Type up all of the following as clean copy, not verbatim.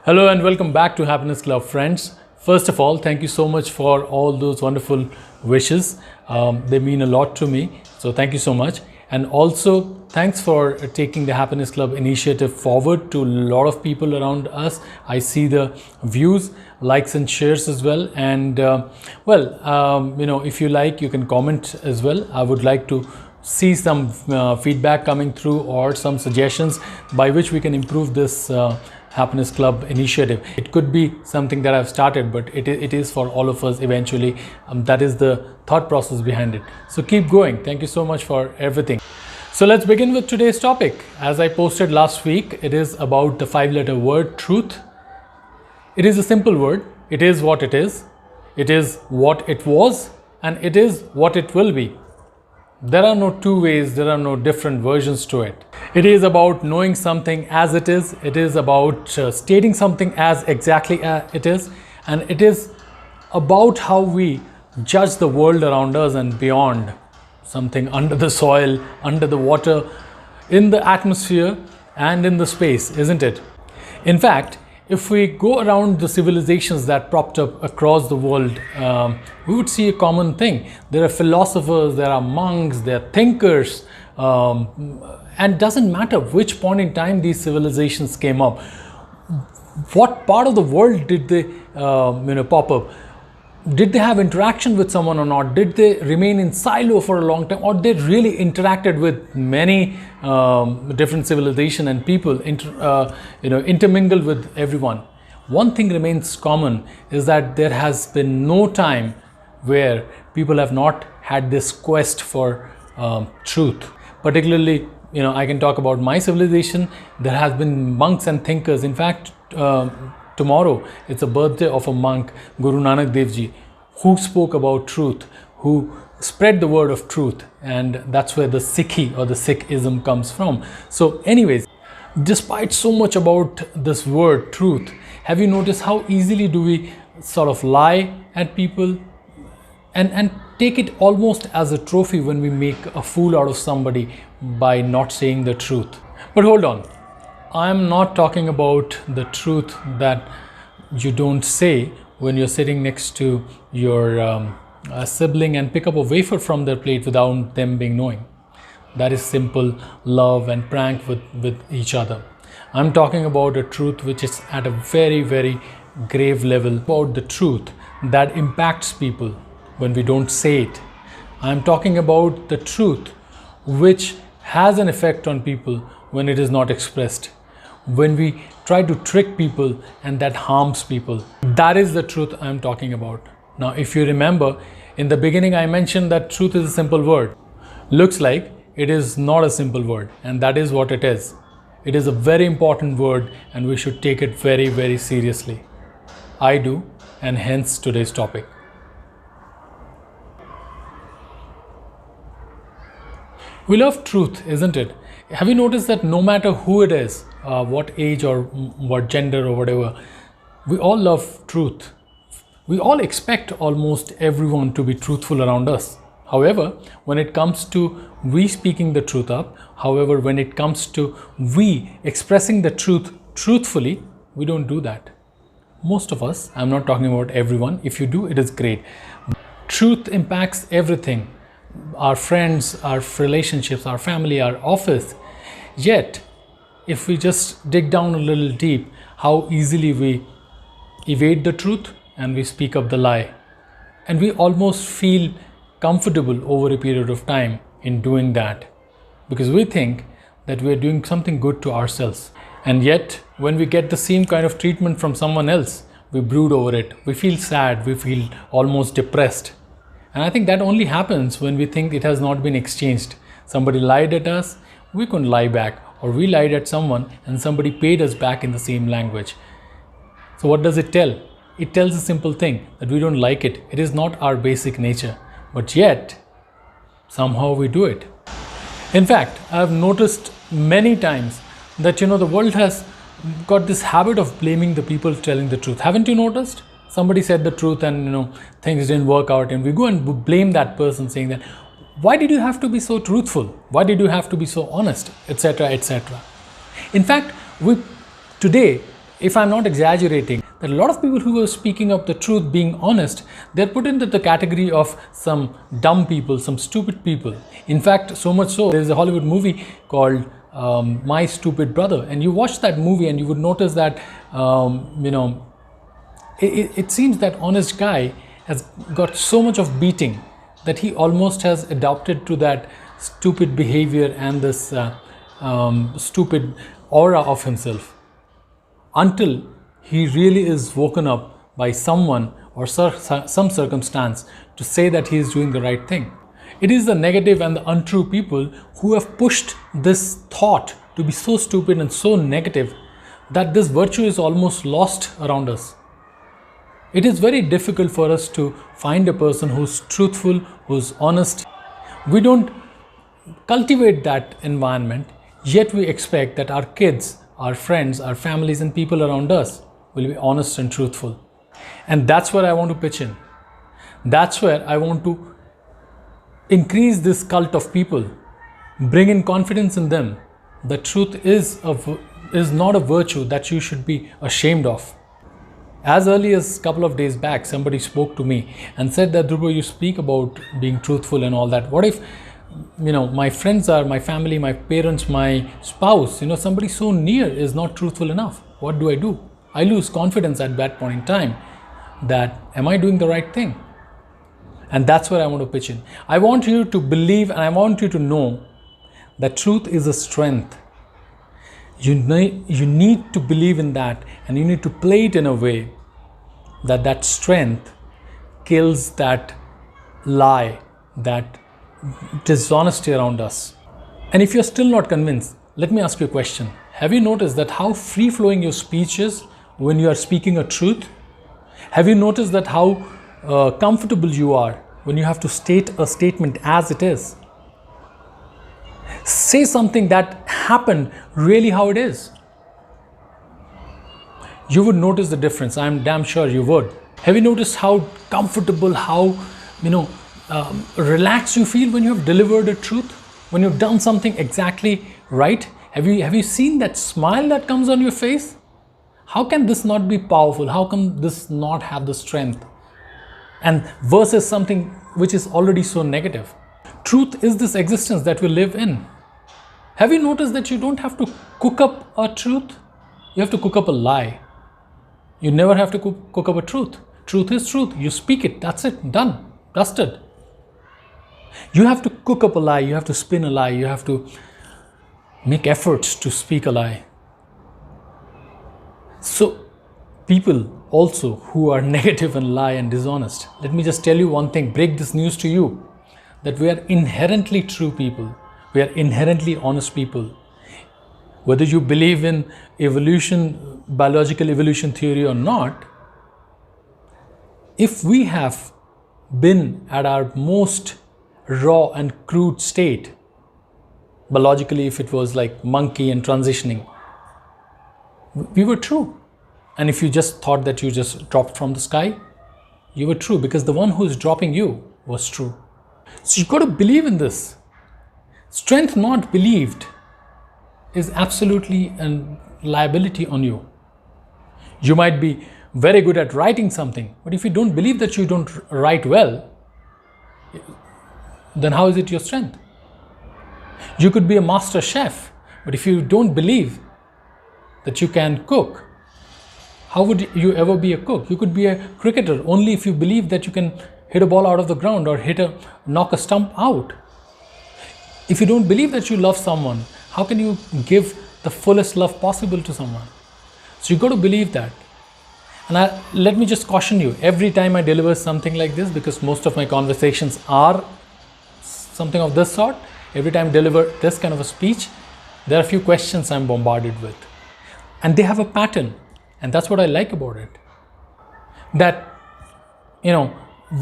Hello and welcome back to Happiness Club, friends. First of all, thank you so much for all those wonderful wishes. They mean a lot to me. So thank you so much. And also, thanks for taking the Happiness Club initiative forward to a lot of people around us. I see the views, likes and shares as well. And if you like, you can comment as well. I would like to see some feedback coming through or some suggestions by which we can improve this Happiness Club initiative. It could be something that I've started, but it is for all of us eventually. That is the thought process behind it. So keep going. Thank you so much for everything. So let's begin with today's topic. As I posted last week, it is about the 5-letter word truth. It is a simple word. It is what it is. It is what it was, and it is what it will be. There are no two ways, there are no different versions to it. It is about knowing something as it is. It is about stating something as exactly as it is. And it is about how we judge the world around us and beyond. Something under the soil, under the water, in the atmosphere and in the space, isn't it? In fact, if we go around the civilizations that propped up across the world, we would see a common thing. There are philosophers, there are monks, there are thinkers, and doesn't matter which point in time these civilizations came up. What part of the world did they pop up? Did they have interaction with someone or not? Did they remain in silo for a long time, or they really interacted with many different civilization and people, intermingled with everyone? One thing remains common is that there has been no time where people have not had this quest for truth. Particularly, I can talk about my civilization. There has been monks and thinkers. In fact, tomorrow it's a birthday of a monk, Guru Nanak Dev Ji, who spoke about truth, who spread the word of truth, and that's where the Sikhi or the Sikhism comes from. So anyways, despite so much about this word truth, have you noticed how easily do we sort of lie at people and take it almost as a trophy when we make a fool out of somebody by not saying the truth? But hold on. I'm not talking about the truth that you don't say when you're sitting next to your sibling and pick up a wafer from their plate without them being knowing. That is simple love and prank with each other. I'm talking about a truth which is at a very, very grave level, about the truth that impacts people when we don't say it. I'm talking about the truth which has an effect on people when it is not expressed. When we try to trick people and that harms people. That is the truth I'm talking about. Now, if you remember, in the beginning I mentioned that truth is a simple word. Looks like it is not a simple word, and that is what it is. It is a very important word and we should take it very, very seriously. I do, and hence today's topic. We love truth, isn't it? Have you noticed that no matter who it is, what age or what gender or whatever, we all love truth. We all expect almost everyone to be truthful around us. However, when it comes to we speaking the truth up, however, when it comes to we expressing the truth truthfully, we don't do that. Most of us, I'm not talking about everyone. If you do, it is great. Truth impacts everything. Our friends, our relationships, our family, our office. Yet, if we just dig down a little deep, how easily we evade the truth and we speak up the lie. And we almost feel comfortable over a period of time in doing that because we think that we're doing something good to ourselves. And yet, when we get the same kind of treatment from someone else, we brood over it. We feel sad, we feel almost depressed. And I think that only happens when we think it has not been exchanged. Somebody lied at us, we couldn't lie back. Or we lied at someone and somebody paid us back in the same language. So what does it tell? It tells a simple thing, that we don't like it. It is not our basic nature. But yet, somehow we do it. In fact, I've noticed many times that the world has got this habit of blaming the people telling the truth. Haven't you noticed? Somebody said the truth and things didn't work out, and we go and blame that person, saying that, why did you have to be so truthful? Why did you have to be so honest? Etc., etc. In fact, we today if I'm not exaggerating, that a lot of people who are speaking up the truth, being honest, they're put into the category of some dumb people, some stupid people. In fact, so much so, there's a Hollywood movie called My Stupid Brother, and you watch that movie and you would notice that, it seems that honest guy has got so much of beating that he almost has adopted to that stupid behavior and this stupid aura of himself, until he really is woken up by someone or some circumstance to say that he is doing the right thing. It is the negative and the untrue people who have pushed this thought to be so stupid and so negative that this virtue is almost lost around us. It is very difficult for us to find a person who's truthful, who's honest. We don't cultivate that environment, yet we expect that our kids, our friends, our families, and people around us will be honest and truthful. And that's where I want to pitch in. That's where I want to increase this cult of people, bring in confidence in them. The truth is not a virtue that you should be ashamed of. As early as a couple of days back, somebody spoke to me and said that, Dhruva, you speak about being truthful and all that. What if, my friends are, my family, my parents, my spouse, somebody so near is not truthful enough? What do? I lose confidence at that point in time that, am I doing the right thing? And that's where I want to pitch in. I want you to believe and I want you to know that truth is a strength. You need to believe in that, and you need to play it in a way that strength kills that lie, that dishonesty around us. And if you're still not convinced, let me ask you a question. Have you noticed that how free-flowing your speech is when you are speaking a truth? Have you noticed that how comfortable you are when you have to state a statement as it is? Say something that happened really how it is. You would notice the difference. I'm damn sure you would. Have you noticed how comfortable, how relaxed you feel when you have delivered a truth? When you've done something exactly right? Have you seen that smile that comes on your face? How can this not be powerful? How can this not have the strength? And versus something which is already so negative. Truth is this existence that we live in. Have you noticed that you don't have to cook up a truth? You have to cook up a lie. You never have to cook up a truth. Truth is truth. You speak it. That's it. Done. Dusted. You have to cook up a lie. You have to spin a lie. You have to make efforts to speak a lie. So, people also who are negative and lie and dishonest, let me just tell you one thing, break this news to you, that we are inherently true people. We are inherently honest people. Whether you believe in evolution, biological evolution theory or not, if we have been at our most raw and crude state, biologically, if it was like monkey and transitioning, we were true. And if you just thought that you just dropped from the sky, you were true, because the one who is dropping you was true. So you've got to believe in this. Strength not believed is absolutely a liability on you. You might be very good at writing something, but if you don't believe that you don't write well, then how is it your strength? You could be a master chef, but if you don't believe that you can cook, how would you ever be a cook? You could be a cricketer only if you believe that you can hit a ball out of the ground or knock a stump out. If you don't believe that you love someone, how can you give the fullest love possible to someone? So you've got to believe that. And let me just caution you, every time I deliver something like this, because most of my conversations are something of this sort, every time I deliver this kind of a speech, there are a few questions I'm bombarded with. And they have a pattern. And that's what I like about it. That,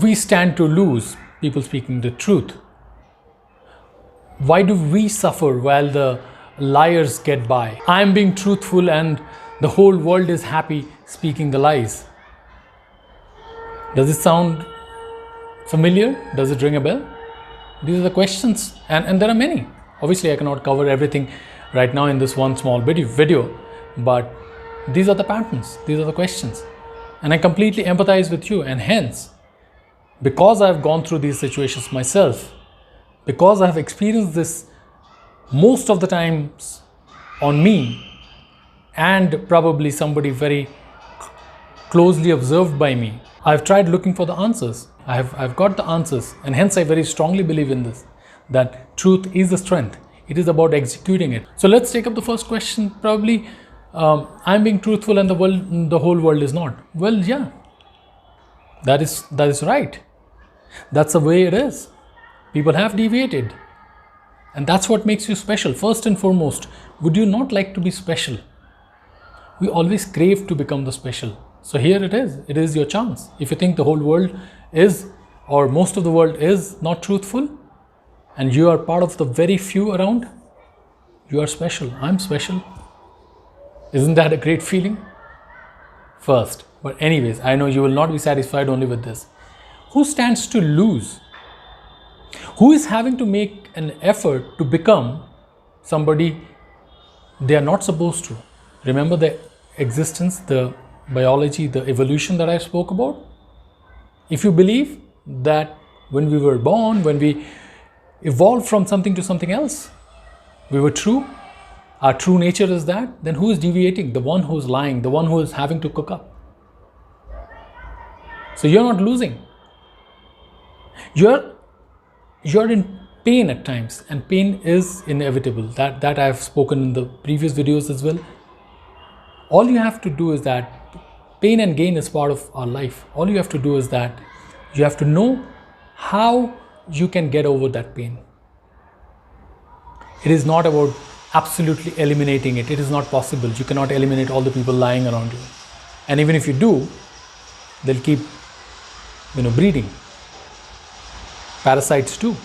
we stand to lose, people speaking the truth. Why do we suffer while the liars get by? I'm being truthful and the whole world is happy speaking the lies. Does it sound familiar? Does it ring a bell? These are the questions, and there are many. Obviously, I cannot cover everything right now in this one small video, but These are the patterns, these are the questions. And I completely empathize with you, and hence, because I've gone through these situations myself, because I've experienced this most of the times on me, and probably somebody very closely observed by me, I've tried looking for the answers. I've got the answers, and hence I very strongly believe in this, that truth is the strength. It is about executing it. So let's take up the first question. Probably I'm being truthful and the whole world is not. Well, yeah, that is right. That's the way it is. People have deviated, and that's what makes you special. First and foremost, would you not like to be special? We always crave to become the special. So here it is your chance. If you think the whole world is, or most of the world is not truthful, and you are part of the very few around, you are special. I'm special. Isn't that a great feeling? First, but anyways, I know you will not be satisfied only with this. Who stands to lose? Who is having to make an effort to become somebody they are not supposed to? Remember the existence, the biology, the evolution that I spoke about? If you believe that when we were born, when we evolved from something to something else, we were true, our true nature is that, then who is deviating? The one who is lying, the one who is having to cook up. So you're not losing. You're in pain at times, and pain is inevitable. That I've spoken in the previous videos as well. All you have to do is that pain and gain is part of our life. All you have to do is that you have to know how you can get over that pain. It is not about absolutely eliminating it. It is not possible. You cannot eliminate all the people lying around you. And even if you do, they'll keep, breeding. Parasites too.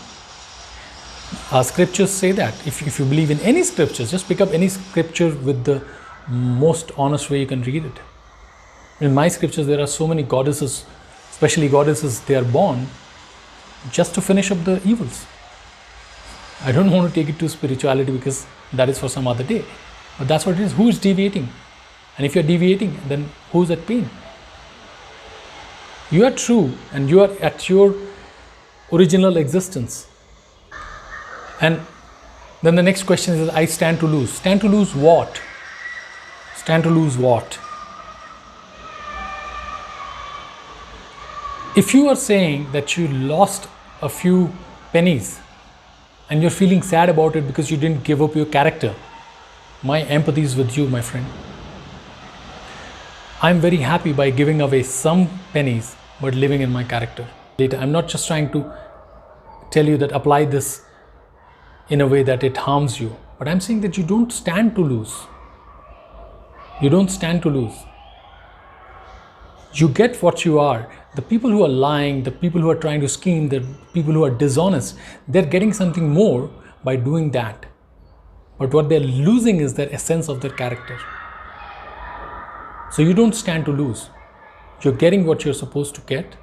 Scriptures say that. If you believe in any scriptures, just pick up any scripture with the most honest way you can read it. In my scriptures, there are so many goddesses, especially goddesses, they are born just to finish up the evils. I don't want to take it to spirituality because that is for some other day. But that's what it is. Who is deviating? And if you're deviating, then who's at pain? You are true and you are at your original existence. And then the next question is, I stand to lose. Stand to lose what? Stand to lose what? If you are saying that you lost a few pennies and you're feeling sad about it because you didn't give up your character, my empathy is with you, my friend. I'm very happy by giving away some pennies but living in my character. I'm not just trying to tell you that apply this in a way that it harms you, but I'm saying that you don't stand to lose. You don't stand to lose. You get what you are. The people who are lying, the people who are trying to scheme, the people who are dishonest, they're getting something more by doing that. But what they're losing is their essence of their character. So you don't stand to lose. You're getting what you're supposed to get.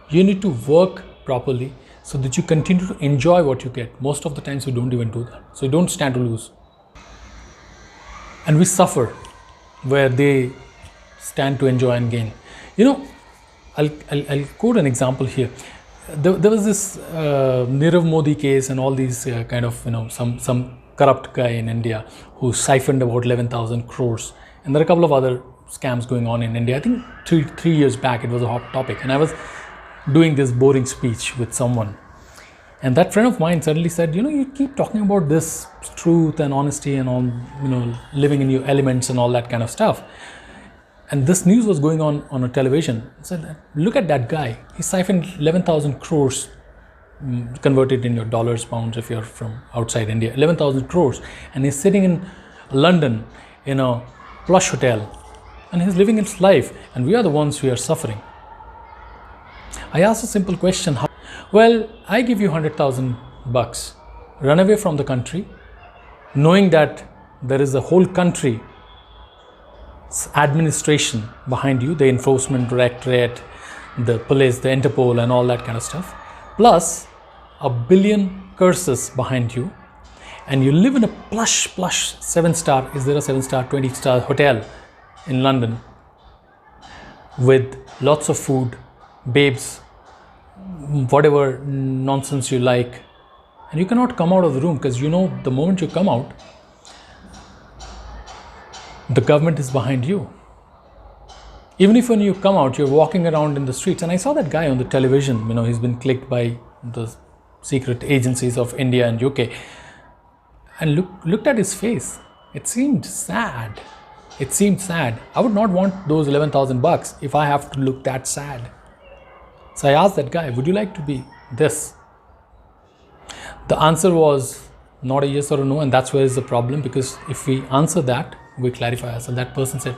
You need to work properly so that you continue to enjoy what you get. Most of the times you don't even do that. So you don't stand to lose. And we suffer where they stand to enjoy and gain. I'll quote an example here. There was this Nirav Modi case and all these some corrupt guy in India who siphoned about 11,000 crores. And there are a couple of other scams going on in India. I think three years back it was a hot topic. And I was doing this boring speech with someone. And that friend of mine suddenly said, you keep talking about this truth and honesty and all, living in your elements and all that kind of stuff. And this news was going on a television. I said, look at that guy. He siphoned 11,000 crores, converted in your dollars, pounds, if you're from outside India, 11,000 crores. And he's sitting in London in a plush hotel. And he's living his life. And we are the ones who are suffering. I asked a simple question. Well, I give you $100,000. Run away from the country, knowing that there is a whole country administration behind you, the enforcement directorate, the police, the Interpol and all that kind of stuff, plus $1 billion curses behind you, and you live in a plush 7-star, is there a 7-star, 20-star hotel in London with lots of food, babes, whatever nonsense you like, and you cannot come out of the room because you know the moment you come out, the government is behind you. Even if when you come out, you're walking around in the streets, and I saw that guy on the television, he's been clicked by the secret agencies of India and UK, and looked at his face. It seemed sad. I would not want those $11,000 if I have to look that sad. So I asked that guy, would you like to be this? The answer was not a yes or a no, and that's where is the problem, because if we answer that, we clarify ourselves. That person said,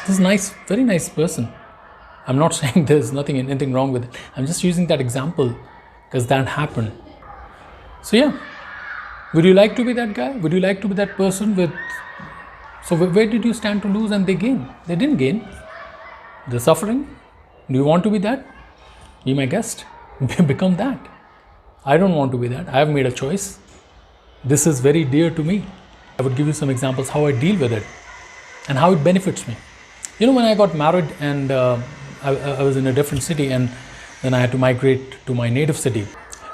this is nice, very nice person. I'm not saying there's anything wrong with it. I'm just using that example because that happened. So yeah, would you like to be that guy? Would you like to be that person with... So where did you stand to lose and they gain? They didn't gain. They're suffering. Do you want to be that? Be my guest. Become that. I don't want to be that. I have made a choice. This is very dear to me. I would give you some examples how I deal with it and how it benefits me. When I got married and I was in a different city, and then I had to migrate to my native city.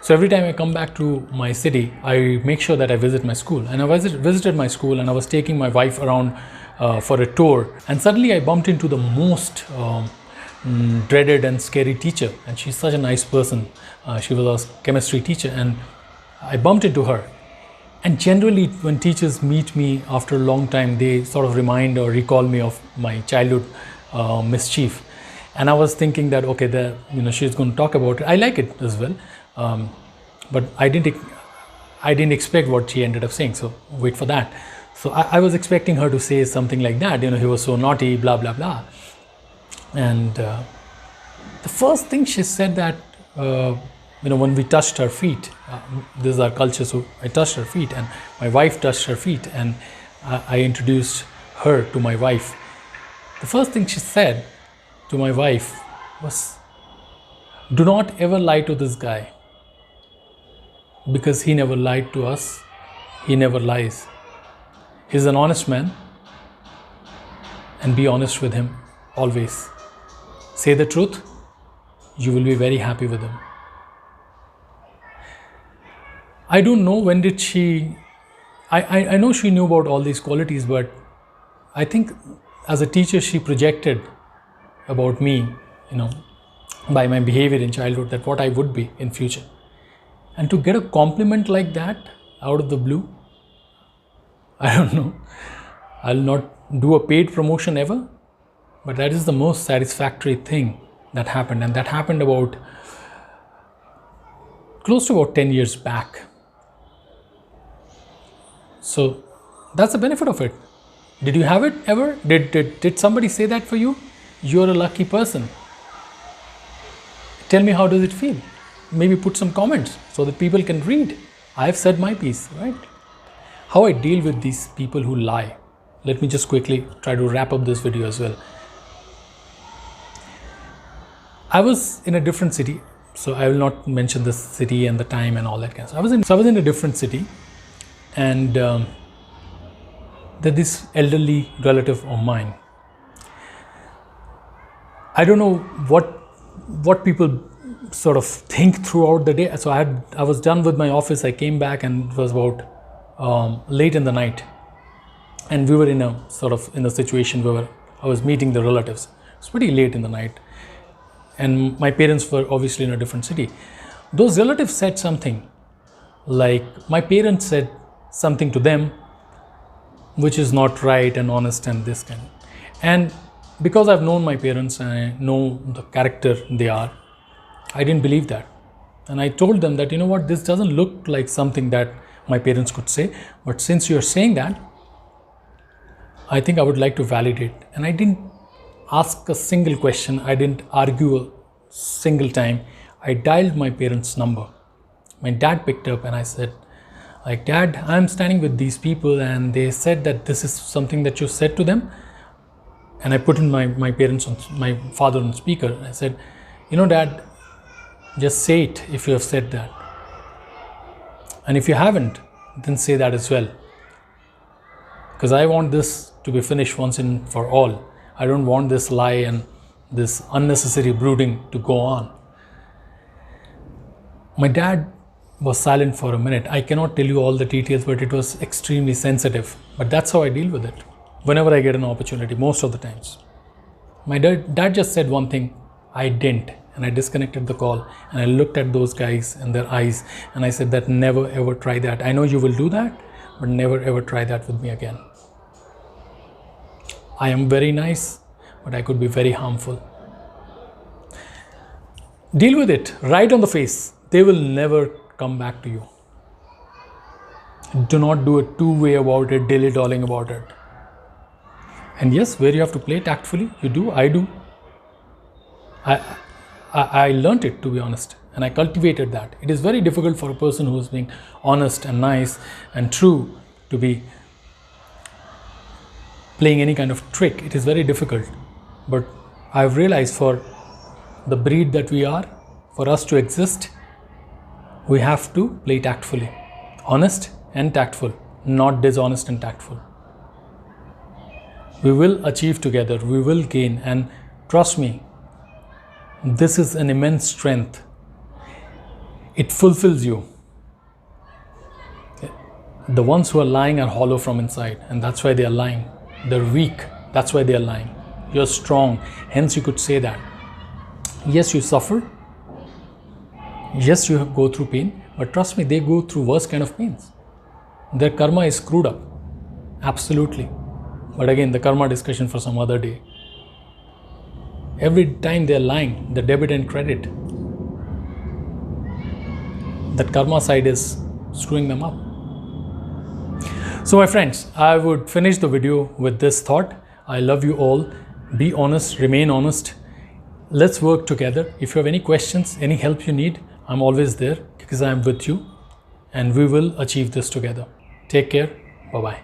So every time I come back to my city, I make sure that I visit my school. And I visited my school, and I was taking my wife around for a tour. And suddenly I bumped into the most dreaded and scary teacher. And she's such a nice person. She was a chemistry teacher, and I bumped into her. And generally, when teachers meet me after a long time, they sort of remind or recall me of my childhood mischief. And I was thinking that, okay, she's going to talk about it. I like it as well. But I didn't expect what she ended up saying, so wait for that. So I was expecting her to say something like that, he was so naughty, blah blah blah. And the first thing she said that when we touched her feet, this is our culture, so I touched her feet, and my wife touched her feet, and I introduced her to my wife. The first thing she said to my wife was, do not ever lie to this guy, because he never lied to us. He never lies. He's an honest man, and be honest with him always. Say the truth, you will be very happy with him. I don't know when did she... I know she knew about all these qualities, but I think as a teacher she projected about me, by my behavior in childhood, that what I would be in future. And to get a compliment like that out of the blue, I don't know. I'll not do a paid promotion ever, but that is the most satisfactory thing that happened. And that happened close to about 10 years back. So that's the benefit of it. Did you have it ever? Did somebody say that for you? You're a lucky person. Tell me, how does it feel? Maybe put some comments so that people can read. I've said my piece, right? How I deal with these people who lie. Let me just quickly try to wrap up this video as well. I was in a different city, so I will not mention the city and the time and all that kind of stuff. I was in a different city, and there's this elderly relative of mine. I don't know what people sort of think throughout the day. So I was done with my office. I came back, and it was about late in the night, and we were in a situation where I was meeting the relatives. It's pretty late in the night, and my parents were obviously in a different city. Those relatives said something like, my parents said something to them which is not right and honest and this kind. And because I've known my parents and I know the character they are, I didn't believe that. And I told them that, this doesn't look like something that my parents could say, but since you're saying that, I think I would like to validate. And I didn't ask a single question. I didn't argue a single time. I dialed my parents' number. My dad picked up, and I said, Dad, I'm standing with these people, and they said that this is something that you said to them. And I put in my father on speaker. And I said, Dad, just say it if you have said that. And if you haven't, then say that as well. Because I want this to be finished once and for all. I don't want this lie and this unnecessary brooding to go on. My dad was silent for a minute. I cannot tell you all the details, but it was extremely sensitive. But that's how I deal with it whenever I get an opportunity, most of the times. My dad just said one thing, I didn't. And I disconnected the call and I looked at those guys in their eyes and I said that never ever try that. I know you will do that, but never ever try that with me again. I am very nice, but I could be very harmful. Deal with it right on the face. They will never come back to you. Do not do a two-way about it, dilly-dallying about it. And yes, where you have to play tactfully, you do, I do. I learned it, to be honest, and I cultivated that. It is very difficult for a person who is being honest and nice and true to be playing any kind of trick. It is very difficult. But I've realized for the breed that we are, for us to exist, we have to play tactfully. Honest and tactful, not dishonest and tactful. We will achieve together, we will gain, and trust me, this is an immense strength. It fulfills you. The ones who are lying are hollow from inside, and that's why they are lying. They're weak, that's why they are lying. You're strong, hence you could say that. Yes, you suffer. Yes, you go through pain, but trust me, they go through worse kind of pains. Their karma is screwed up. Absolutely. But again, the karma discussion for some other day. Every time they're lying, the debit and credit, that karma side is screwing them up. So my friends, I would finish the video with this thought. I love you all. Be honest, remain honest. Let's work together. If you have any questions, any help you need, I'm always there because I'm with you and we will achieve this together. Take care. Bye-bye.